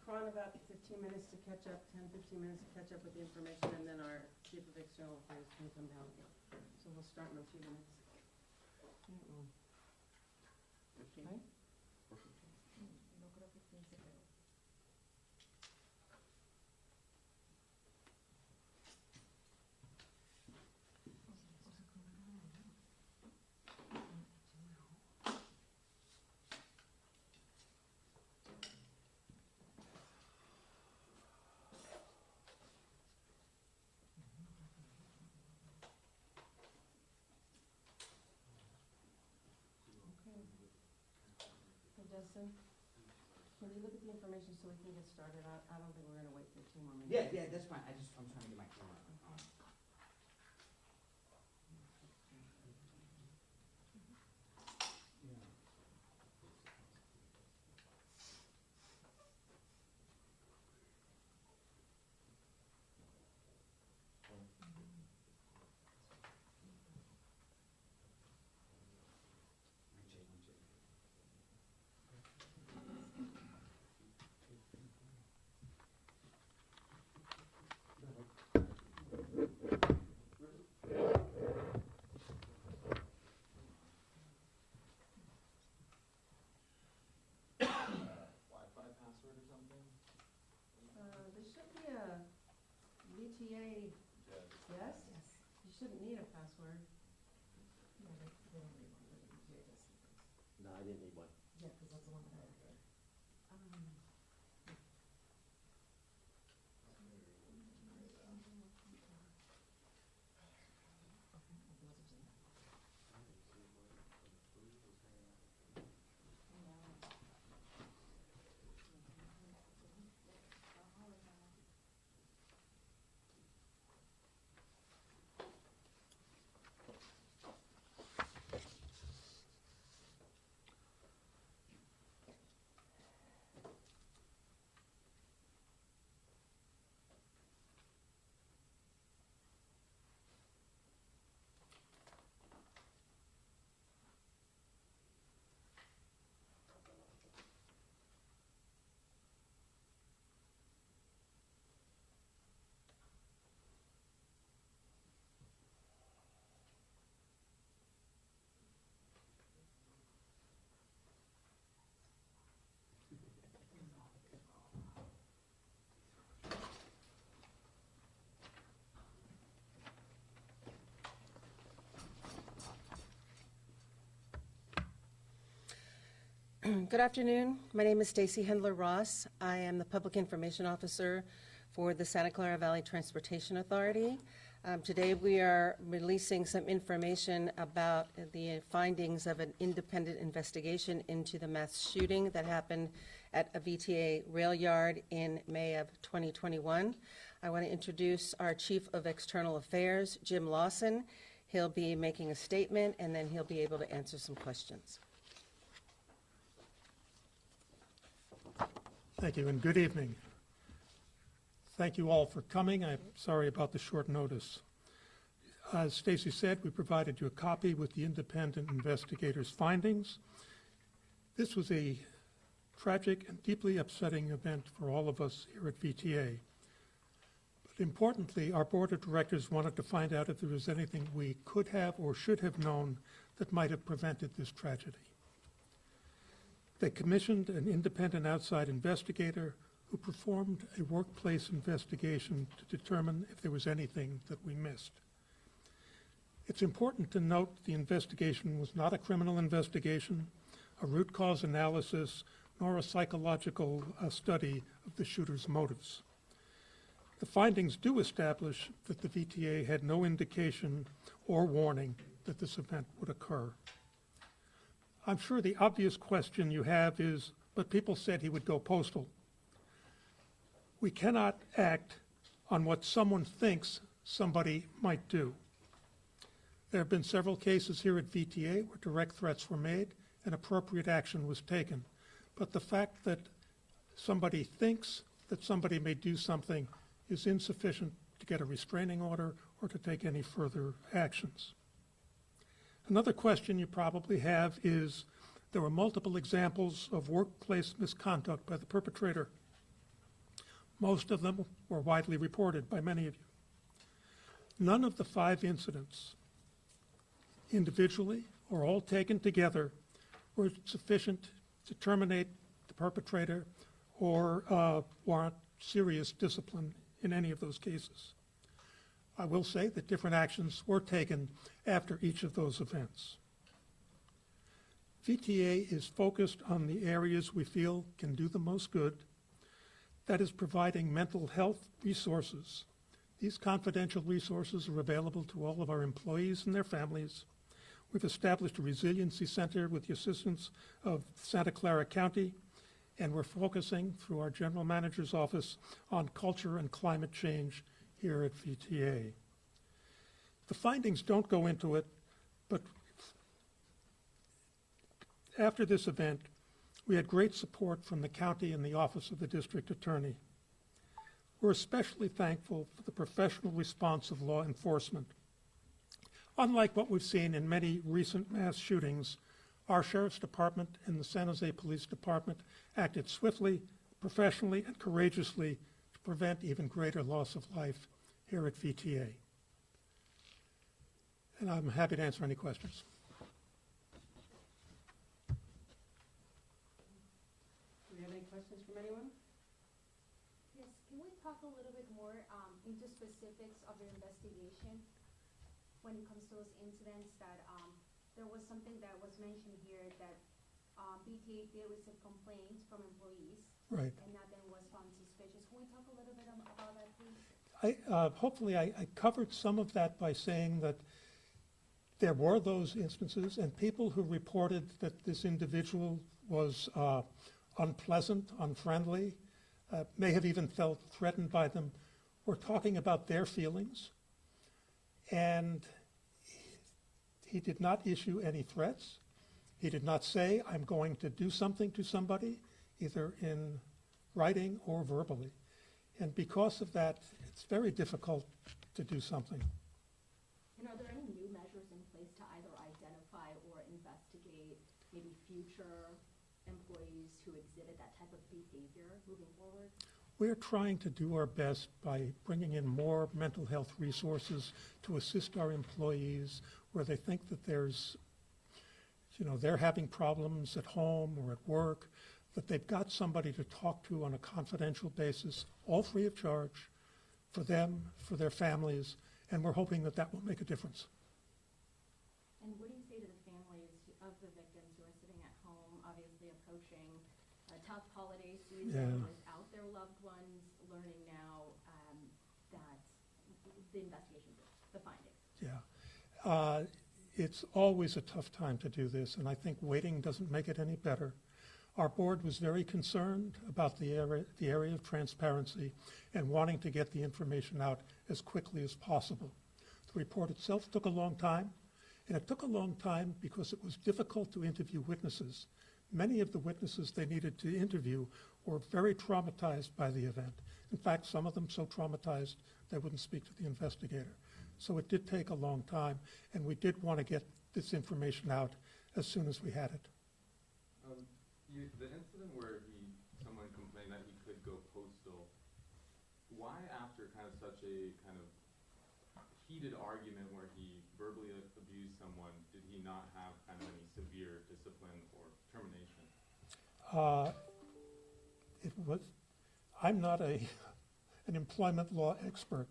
Cron about 15 minutes to catch up, 10, 15 minutes to catch up with the information, and then our Chief of External Affairs can come down. So we'll start in a few minutes. Okay? No creo que 15, pero... Hey, Justin, can you look at the information so we can get started? I don't think we're going to wait 15 more minutes. Yeah, that's fine. I'm trying to get my camera on. There should be a VTA. Yes? Yes. You shouldn't need a password. Yeah, they don't need one, but the VTA does sometimes. No, I didn't need one. Yeah, because that's the one that I have. Good afternoon. My name is Stacy Hendler-Ross. I am the Public Information Officer for the Santa Clara Valley Transportation Authority. Today we are releasing some information about the findings of an independent investigation into the mass shooting that happened at a VTA rail yard in May of 2021. I want to introduce our Chief of External Affairs, Jim Lawson. He'll be making a statement and then he'll be able to answer some questions. Thank you, and good evening. Thank you all for coming. I'm sorry about the short notice. As Stacy said, we provided you a copy with the independent investigator's findings. This was a tragic and deeply upsetting event for all of us here at VTA. But importantly, our board of directors wanted to find out if there was anything we could have or should have known that might have prevented this tragedy. They commissioned an independent outside investigator who performed a workplace investigation to determine if there was anything that we missed. It's important to note the investigation was not a criminal investigation, a root cause analysis, nor a psychological study of the shooter's motives. The findings do establish that the VTA had no indication or warning that this event would occur. I'm sure the obvious question you have is, but people said he would go postal. We cannot act on what someone thinks somebody might do. There have been several cases here at VTA where direct threats were made and appropriate action was taken. But the fact that somebody thinks that somebody may do something is insufficient to get a restraining order or to take any further actions. Another question you probably have is, there were multiple examples of workplace misconduct by the perpetrator. Most of them were widely reported by many of you. None of the 5 incidents, individually or all taken together, were sufficient to terminate the perpetrator or warrant serious discipline in any of those cases. I will say that different actions were taken after each of those events. VTA is focused on the areas we feel can do the most good, that is providing mental health resources. These confidential resources are available to all of our employees and their families. We've established a resiliency center with the assistance of Santa Clara County, and we're focusing through our general manager's office on culture and climate change here at VTA. The findings don't go into it, but after this event, we had great support from the county and the Office of the District Attorney. We're especially thankful for the professional response of law enforcement. Unlike what we've seen in many recent mass shootings, our Sheriff's Department and the San Jose Police Department acted swiftly, professionally, and courageously to prevent even greater loss of life here at VTA. And I'm happy to answer any questions. Do we have any questions from anyone? Yes, can we talk a little bit more into specifics of your investigation when it comes to those incidents that there was something that was mentioned here that BTA did receive complaints from employees Right. and that then was found suspicious. Can we talk a little bit about that, please? Hopefully I covered some of that by saying that there were those instances, and people who reported that this individual was unpleasant, unfriendly, may have even felt threatened by them, were talking about their feelings. And he did not issue any threats. He did not say, I'm going to do something to somebody, either in writing or verbally. And because of that, it's very difficult to do something. And are there any new measures in place to either identify or investigate maybe future employees who exhibit that type of behavior moving forward? We're trying to do our best by bringing in more mental health resources to assist our employees where they think that there's, they're having problems at home or at work, that they've got somebody to talk to on a confidential basis, all free of charge, for them, for their families, and we're hoping that that will make a difference. And what do you say to the families of the victims who are sitting at home, obviously approaching a tough holiday season without their loved ones, learning now that the investigation, the findings? Yeah. It's always a tough time to do this, and I think waiting doesn't make it any better. Our board was very concerned about the area of transparency and wanting to get the information out as quickly as possible. The report itself took a long time, and it took a long time because it was difficult to interview witnesses. Many of the witnesses they needed to interview were very traumatized by the event. In fact, some of them so traumatized they wouldn't speak to the investigator. So it did take a long time, and we did want to get this information out as soon as we had it. The incident where someone complained that he could go postal, why after kind of such a kind of heated argument where he verbally abused someone, did he not have kind of any severe discipline or termination? I'm not an employment law expert,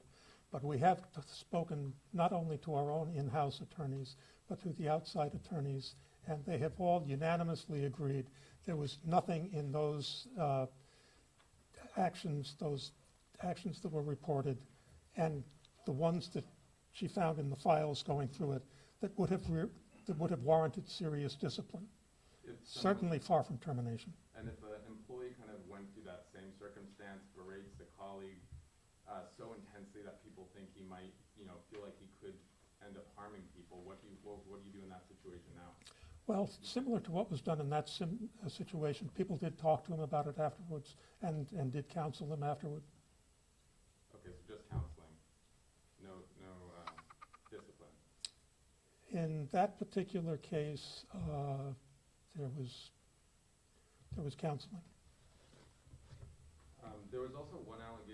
but we have spoken not only to our own in-house attorneys, but to the outside attorneys, and they have all unanimously agreed there was nothing in those actions that were reported, and the ones that she found in the files going through it that would have warranted serious discipline. Certainly far from termination. And if an employee kind of went through that same circumstance, berates the colleague so intensely that people think he might, feel like he could end up harming people, what do you do in that situation now? Well, similar to what was done in that situation, people did talk to him about it afterwards and did counsel him afterward. Okay, so just counseling, no discipline. In that particular case, there was counseling. There was also one allegation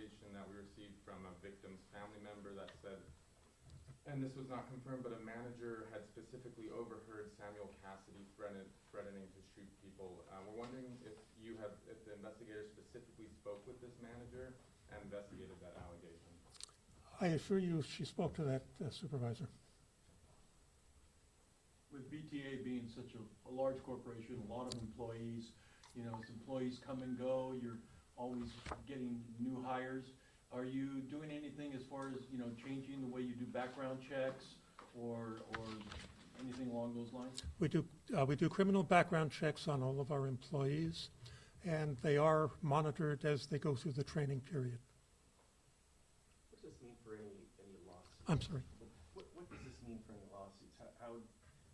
And this was not confirmed, but a manager had specifically overheard Samuel Cassidy threatening to shoot people. We're wondering if the investigator specifically spoke with this manager and investigated that allegation. I assure you, she spoke to that supervisor. With VTA being such a large corporation, a lot of employees, you know, as employees come and go, you're always getting new hires. Are you doing anything as far as, you know, changing the way you do background checks or anything along those lines? We do criminal background checks on all of our employees, and they are monitored as they go through the training period. What does this mean for any lawsuits? I'm sorry. What does this mean for any lawsuits? How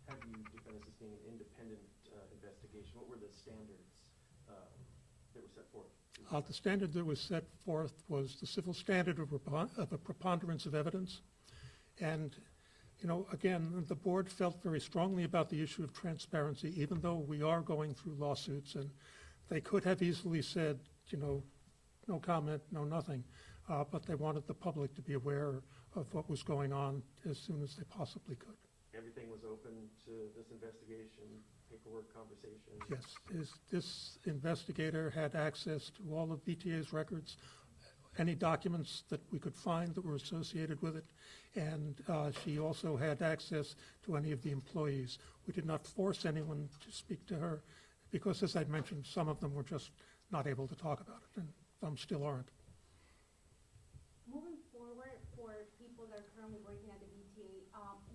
have you defended this being an independent investigation? What were the standards that were set forth? The standard that was set forth was the civil standard of a preponderance of evidence. And, you know, again, the board felt very strongly about the issue of transparency, even though we are going through lawsuits. And they could have easily said, you know, no comment, no nothing. But they wanted the public to be aware of what was going on as soon as they possibly could. Everything was open to this investigation, paperwork, conversations? Yes, this investigator had access to all of VTA's records, any documents that we could find that were associated with it, and she also had access to any of the employees. We did not force anyone to speak to her because, as I mentioned, some of them were just not able to talk about it, and some still aren't. Moving forward, for people that are currently working at the VTA,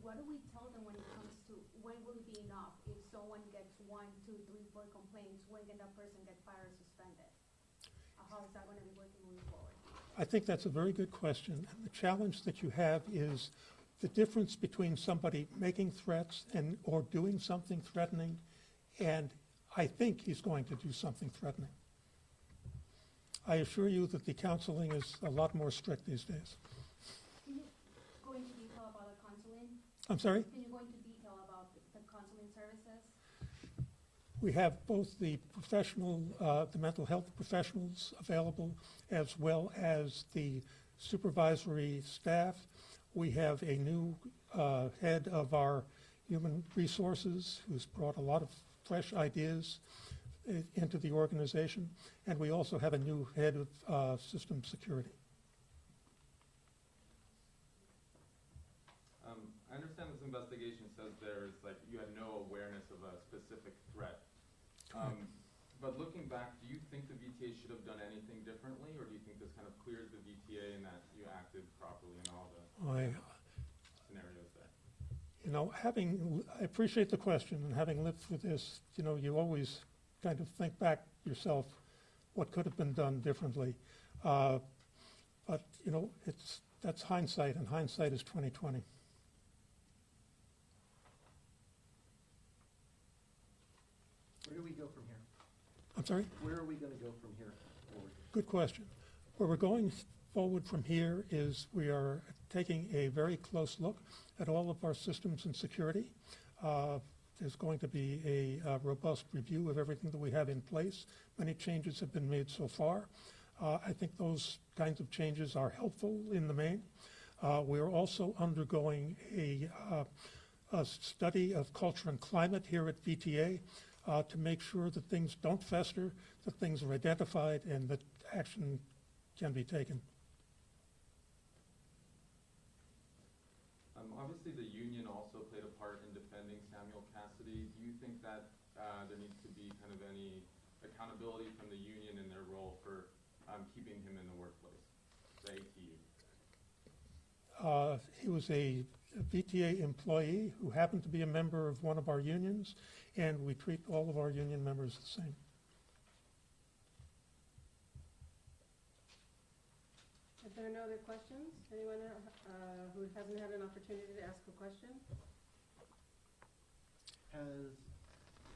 what do we tell them when it comes to, when will it be enough? If someone gets 1, 2, 3, 4 complaints, when can that person get fired or suspended? How is that going to be working moving forward? I think that's a very good question. And the challenge that you have is the difference between somebody making threats or doing something threatening, and I think he's going to do something threatening. I assure you that the counseling is a lot more strict these days. Can you go into detail about the counseling? I'm sorry? Can you go into detail about the counseling services? We have both the the mental health professionals available, as well as the supervisory staff. We have a new head of our human resources who's brought a lot of fresh ideas into the organization, and we also have a new head of system security. I understand this investigation says there's you had no awareness of a specific threat. But looking back, do you think the VTA should have done anything differently, or do you think this kind of clears the VTA and that you acted properly in all the scenarios there? You know, I appreciate the question, and having lived through this, you know, you always kind of think back yourself what could have been done differently. But, you know, that's hindsight, and hindsight is 20/20. Where do we go from here? I'm sorry? Where are we going to go from here forward? Good question. Where we're going forward from here is we are taking a very close look at all of our systems and security. There's going to be a robust review of everything that we have in place. Many changes have been made so far. I think those kinds of changes are helpful in the main. We're also undergoing a study of culture and climate here at VTA to make sure that things don't fester, that things are identified, and that action can be taken. Obviously, the union also played a part in defending Samuel Cassidy. Do you think that there needs to be kind of any accountability from the union in their role for keeping him in the workplace, the ATU? He was a VTA employee who happened to be a member of one of our unions, and we treat all of our union members the same. If there are no other questions, anyone who hasn't had an opportunity to ask a question? Has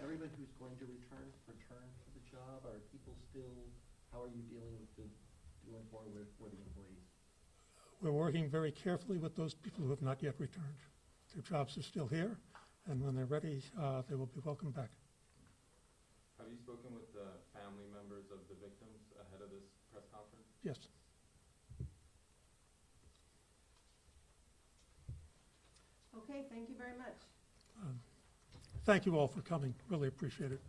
everyone who's going to returned to the job? Are people still, how are you dealing with going forward for the employees? We're working very carefully with those people who have not yet returned. Their jobs are still here, and when they're ready, they will be welcomed back. Have you spoken with the family members of the victims ahead of this press conference? Yes. Thank you very much. Thank you all for coming, really appreciate it.